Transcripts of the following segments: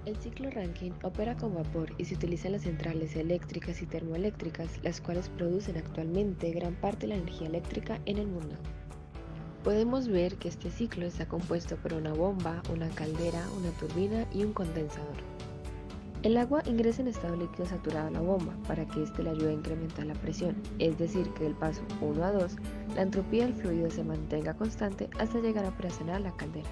El ciclo Rankine opera con vapor y se utiliza en las centrales eléctricas y termoeléctricas, las cuales producen actualmente gran parte de la energía eléctrica en el mundo. Podemos ver que este ciclo está compuesto por una bomba, una caldera, una turbina y un condensador. El agua ingresa en estado líquido saturado a la bomba para que éste le ayude a incrementar la presión, es decir, que del paso 1 a 2, la entropía del fluido se mantenga constante hasta llegar a presionar la caldera.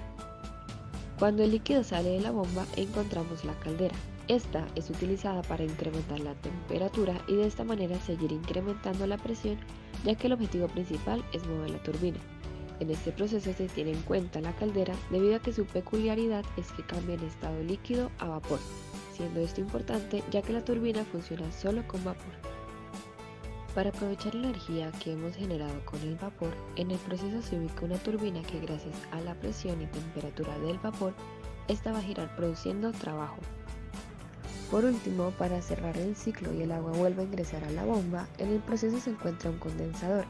Cuando el líquido sale de la bomba, encontramos la caldera. Esta es utilizada para incrementar la temperatura y de esta manera seguir incrementando la presión, ya que el objetivo principal es mover la turbina. En este proceso se tiene en cuenta la caldera debido a que su peculiaridad es que cambia en estado líquido a vapor, siendo esto importante ya que la turbina funciona solo con vapor. Para aprovechar la energía que hemos generado con el vapor, en el proceso se ubica una turbina que gracias a la presión y temperatura del vapor, esta va a girar produciendo trabajo. Por último, para cerrar el ciclo y el agua vuelva a ingresar a la bomba, en el proceso se encuentra un condensador,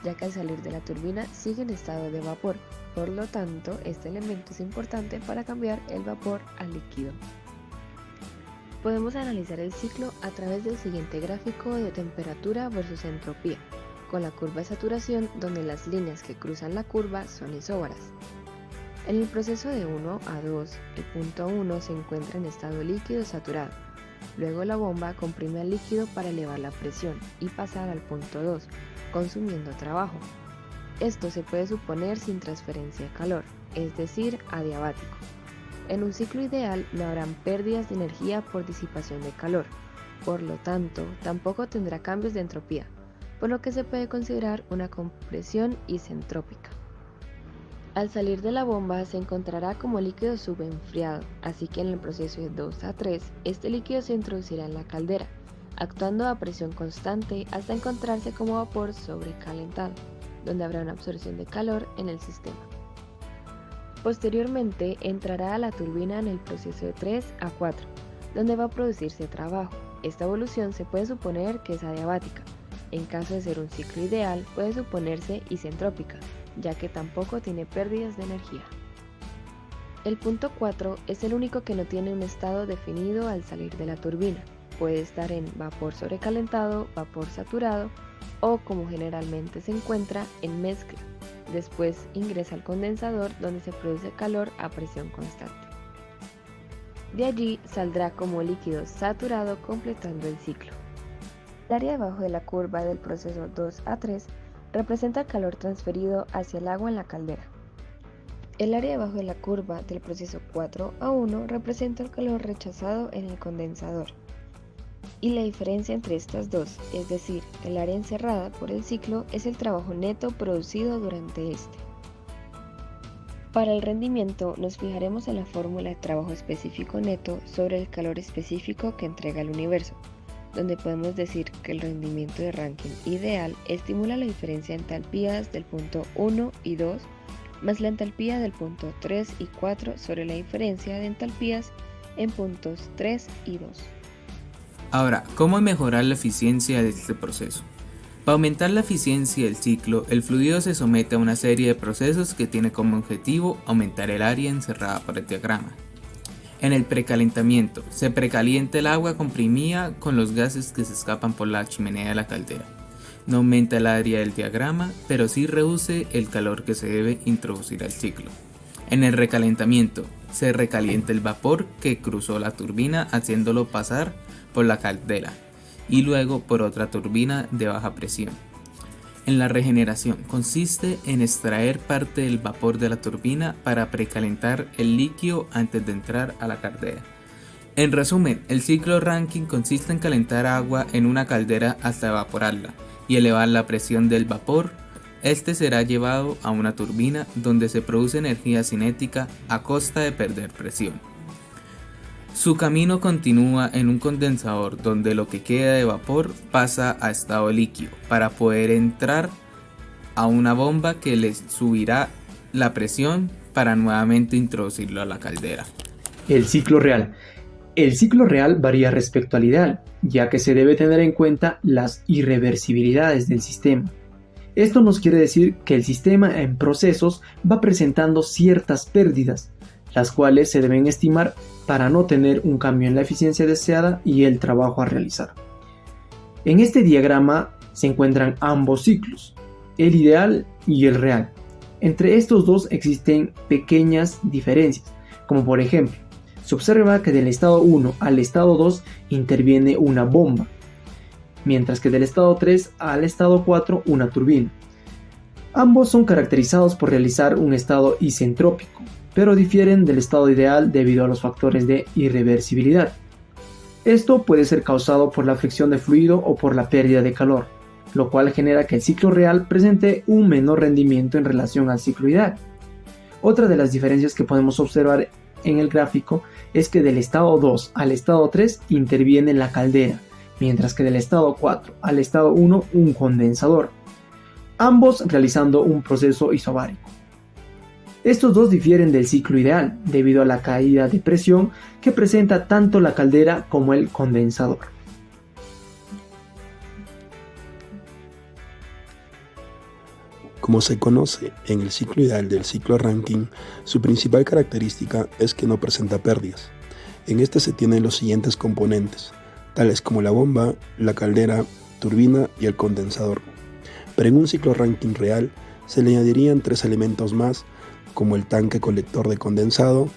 ya que al salir de la turbina sigue en estado de vapor, por lo tanto, este elemento es importante para cambiar el vapor al líquido. Podemos analizar el ciclo a través del siguiente gráfico de temperatura versus entropía, con la curva de saturación donde las líneas que cruzan la curva son isóbaras. En el proceso de 1 a 2, el punto 1 se encuentra en estado líquido saturado. Luego la bomba comprime al líquido para elevar la presión y pasar al punto 2, consumiendo trabajo. Esto se puede suponer sin transferencia de calor, es decir, adiabático. En un ciclo ideal no habrán pérdidas de energía por disipación de calor, por lo tanto, tampoco tendrá cambios de entropía, por lo que se puede considerar una compresión isentrópica. Al salir de la bomba se encontrará como líquido subenfriado, así que en el proceso de 2 a 3, este líquido se introducirá en la caldera, actuando a presión constante hasta encontrarse como vapor sobrecalentado, donde habrá una absorción de calor en el sistema. Posteriormente entrará a la turbina en el proceso de 3 a 4, donde va a producirse trabajo. Esta evolución se puede suponer que es adiabática. En caso de ser un ciclo ideal, puede suponerse isentrópica, ya que tampoco tiene pérdidas de energía. El punto 4 es el único que no tiene un estado definido al salir de la turbina. Puede estar en vapor sobrecalentado, vapor saturado o, como generalmente se encuentra, en mezcla. Después ingresa al condensador donde se produce calor a presión constante. De allí saldrá como líquido saturado completando el ciclo. El área debajo de la curva del proceso 2 a 3 representa el calor transferido hacia el agua en la caldera. El área debajo de la curva del proceso 4 a 1 representa el calor rechazado en el condensador. Y la diferencia entre estas dos, es decir, el área encerrada por el ciclo, es el trabajo neto producido durante este. Para el rendimiento nos fijaremos en la fórmula de trabajo específico neto sobre el calor específico que entrega el universo, donde podemos decir que el rendimiento de Rankine ideal estimula la diferencia de entalpías del punto 1 y 2 más la entalpía del punto 3 y 4 sobre la diferencia de entalpías en puntos 3 y 2. Ahora, ¿cómo mejorar la eficiencia de este proceso? Para aumentar la eficiencia del ciclo, el fluido se somete a una serie de procesos que tiene como objetivo aumentar el área encerrada por el diagrama. En el precalentamiento, se precalienta el agua comprimida con los gases que se escapan por la chimenea de la caldera. No aumenta el área del diagrama, pero sí reduce el calor que se debe introducir al ciclo. En el recalentamiento, se recalienta el vapor que cruzó la turbina haciéndolo pasar por la caldera y luego por otra turbina de baja presión. En la regeneración consiste en extraer parte del vapor de la turbina para precalentar el líquido antes de entrar a la caldera. En resumen, el ciclo Rankine consiste en calentar agua en una caldera hasta evaporarla y elevar la presión del vapor. Este será llevado a una turbina donde se produce energía cinética a costa de perder presión. Su camino continúa en un condensador donde lo que queda de vapor pasa a estado líquido para poder entrar a una bomba que le subirá la presión para nuevamente introducirlo a la caldera. El ciclo real. El ciclo real varía respecto al ideal, ya que se debe tener en cuenta las irreversibilidades del sistema. Esto nos quiere decir que el sistema en procesos va presentando ciertas pérdidas. las cuales se deben estimar para no tener un cambio en la eficiencia deseada y el trabajo a realizar. En este diagrama se encuentran ambos ciclos, el ideal y el real. Entre estos dos existen pequeñas diferencias, como por ejemplo, se observa que del estado 1 al estado 2 interviene una bomba, mientras que del estado 3 al estado 4 una turbina. Ambos son caracterizados por realizar un estado isentrópico, pero difieren del estado ideal debido a los factores de irreversibilidad. Esto puede ser causado por la fricción de fluido o por la pérdida de calor, lo cual genera que el ciclo real presente un menor rendimiento en relación al ciclo ideal. Otra de las diferencias que podemos observar en el gráfico es que del estado 2 al estado 3 interviene la caldera, mientras que del estado 4 al estado 1 un condensador, ambos realizando un proceso isobárico. Estos dos difieren del ciclo ideal debido a la caída de presión que presenta tanto la caldera como el condensador. Como se conoce en el ciclo ideal del ciclo Rankine, su principal característica es que no presenta pérdidas. En este se tienen los siguientes componentes, tales como la bomba, la caldera, turbina y el condensador. Pero en un ciclo Rankine real se le añadirían 3 elementos más, como el tanque colector de condensado,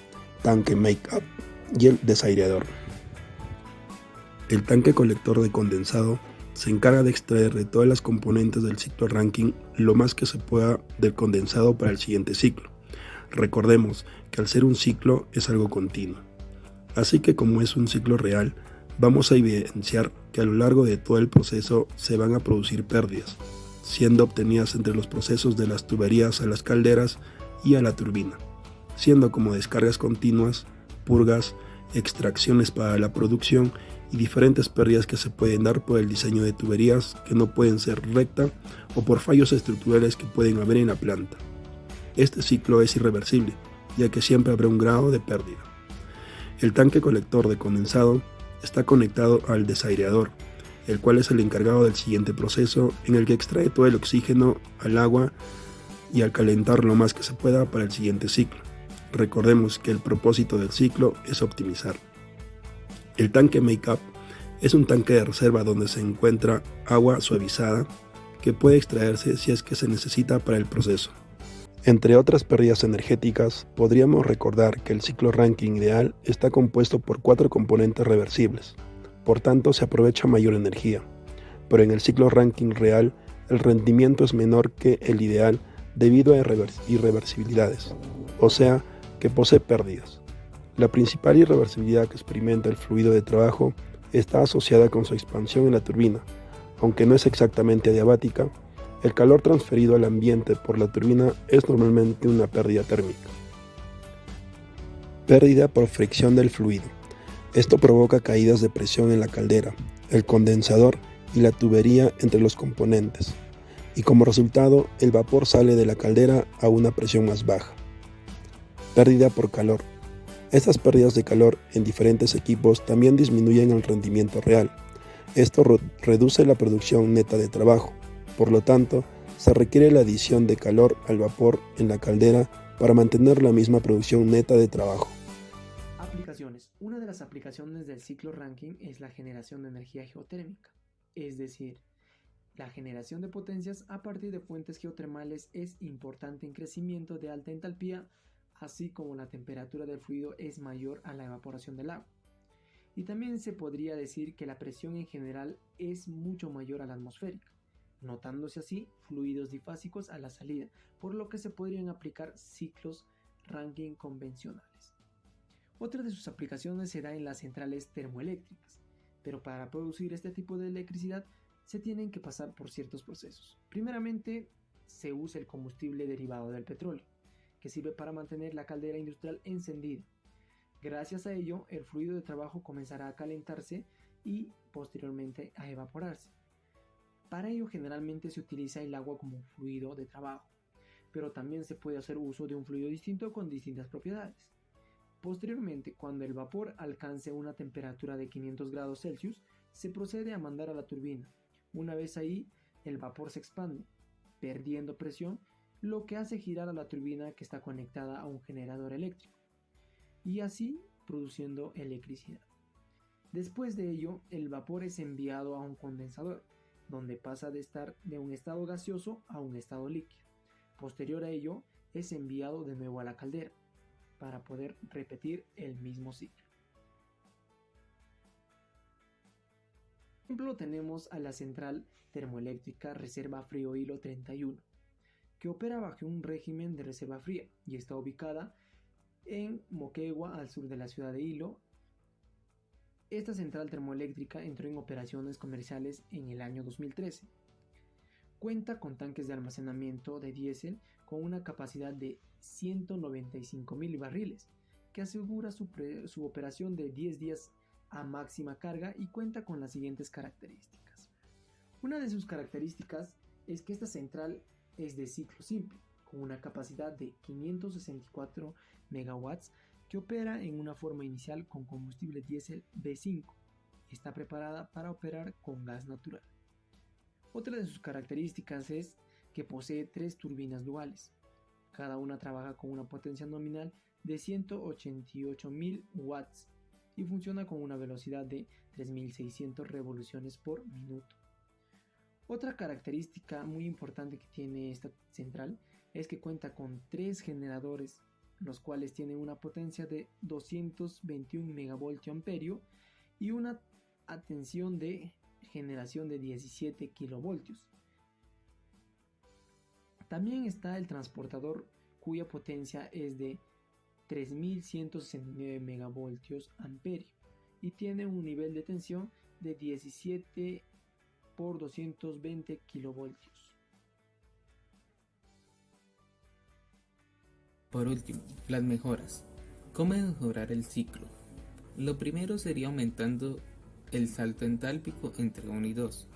tanque make-up y el desaireador. El tanque colector de condensado se encarga de extraer de todas las componentes del ciclo Rankine lo más que se pueda del condensado para el siguiente ciclo. Recordemos que al ser un ciclo es algo continuo. Así que como es un ciclo real, vamos a evidenciar que a lo largo de todo el proceso se van a producir pérdidas, siendo obtenidas entre los procesos de las tuberías a las calderas y a la turbina, siendo como descargas continuas, purgas, extracciones para la producción y diferentes pérdidas que se pueden dar por el diseño de tuberías que no pueden ser recta o por fallos estructurales que pueden haber en la planta. Este ciclo es irreversible, ya que siempre habrá un grado de pérdida. El tanque colector de condensado está conectado al desaireador, el cual es el encargado del siguiente proceso en el que extrae todo el oxígeno al agua y al calentar lo más que se pueda para el siguiente ciclo. Recordemos que el propósito del ciclo es optimizar. El tanque make-up es un tanque de reserva donde se encuentra agua suavizada que puede extraerse si es que se necesita para el proceso. Entre otras pérdidas energéticas, podríamos recordar que el ciclo Rankine ideal está compuesto por 4 componentes reversibles, por tanto se aprovecha mayor energía, pero en el ciclo Rankine real el rendimiento es menor que el ideal debido a irreversibilidades, o sea que posee pérdidas. La principal irreversibilidad que experimenta el fluido de trabajo está asociada con su expansión en la turbina. Aunque no es exactamente adiabática, el calor transferido al ambiente por la turbina es normalmente una pérdida térmica. Pérdida por fricción del fluido. Esto provoca caídas de presión en la caldera, el condensador y la tubería entre los componentes, y como resultado el vapor sale de la caldera a una presión más baja. Pérdida por calor. Estas pérdidas de calor en diferentes equipos también disminuyen el rendimiento real. Esto reduce la producción neta de trabajo. Por lo tanto, se requiere la adición de calor al vapor en la caldera para mantener la misma producción neta de trabajo. Aplicaciones. Una de las aplicaciones del ciclo Rankine es la generación de energía geotérmica, es decir, la generación de potencias a partir de fuentes geotermales es importante en crecimiento de alta entalpía, así como la temperatura del fluido es mayor a la evaporación del agua. Y también se podría decir que la presión en general es mucho mayor a la atmosférica, notándose así fluidos difásicos a la salida, por lo que se podrían aplicar ciclos Rankine convencionales. Otra de sus aplicaciones se da en las centrales termoeléctricas, pero para producir este tipo de electricidad se tienen que pasar por ciertos procesos. Primeramente, se usa el combustible derivado del petróleo, que sirve para mantener la caldera industrial encendida. Gracias a ello, el fluido de trabajo comenzará a calentarse y posteriormente a evaporarse. Para ello generalmente se utiliza el agua como fluido de trabajo, pero también se puede hacer uso de un fluido distinto con distintas propiedades. Posteriormente, cuando el vapor alcance una temperatura de 500 grados Celsius, se procede a mandar a la turbina. Una vez ahí, el vapor se expande, perdiendo presión, lo que hace girar a la turbina que está conectada a un generador eléctrico. y así produciendo electricidad. Después de ello, el vapor es enviado a un condensador, donde pasa de estar de un estado gaseoso a un estado líquido. Posterior a ello, es enviado de nuevo a la caldera, para poder repetir el mismo ciclo. Por ejemplo, tenemos a la central termoeléctrica Reserva Frío Hilo 31, que opera bajo un régimen de reserva fría y está ubicada en Moquegua, al sur de la ciudad de Hilo. Esta central termoeléctrica entró en operaciones comerciales en el año 2013. Cuenta con tanques de almacenamiento de diésel con una capacidad de 195.000 barriles, que asegura su operación de 10 días a máxima carga y cuenta con las siguientes características. Una de sus características es que esta central es de ciclo simple, con una capacidad de 564 megawatts, que opera en una forma inicial con combustible diésel B5 y está preparada para operar con gas natural. Otra de sus características es que posee 3 turbinas duales. Cada una trabaja con una potencia nominal de 188.000 watts y funciona con una velocidad de 3.600 revoluciones por minuto. Otra característica muy importante que tiene esta central es que cuenta con 3 generadores, los cuales tienen una potencia de 221 megavoltio-amperio y una tensión de generación de 17 kilovoltios. También está el transportador, cuya potencia es de 3169 megavoltios amperio y tiene un nivel de tensión de 17 por 220 kilovoltios. Por último, las mejoras. ¿Cómo mejorar el ciclo? Lo primero sería aumentando el salto entálpico entre 1 y 2,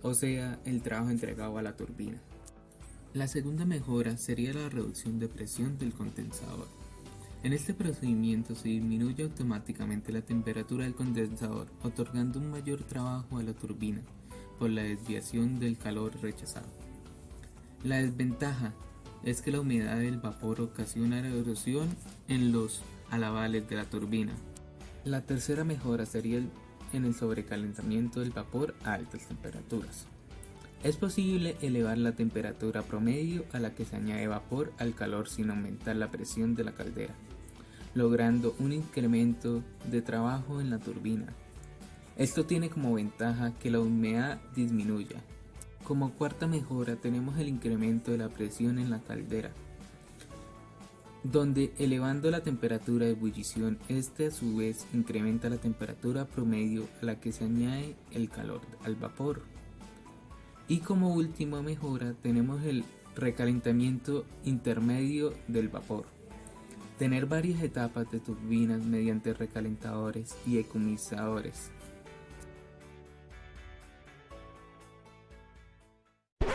o sea, el trabajo entregado a la turbina. La segunda mejora sería la reducción de presión del condensador. En este procedimiento se disminuye automáticamente la temperatura del condensador, otorgando un mayor trabajo a la turbina por la desviación del calor rechazado. La desventaja es que la humedad del vapor ocasiona la erosión en los alavales de la turbina. La tercera mejora sería en el sobrecalentamiento del vapor a altas temperaturas. Es posible elevar la temperatura promedio a la que se añade vapor al calor sin aumentar la presión de la caldera, logrando un incremento de trabajo en la turbina. Esto tiene como ventaja que la humedad disminuya. Como cuarta mejora tenemos el incremento de la presión en la caldera, donde elevando la temperatura de ebullición, este a su vez incrementa la temperatura promedio a la que se añade el calor al vapor. Y como última mejora tenemos el recalentamiento intermedio del vapor. Tener varias etapas de turbinas mediante recalentadores y ecualizadores.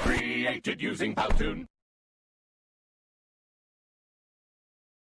Created using Powtoon.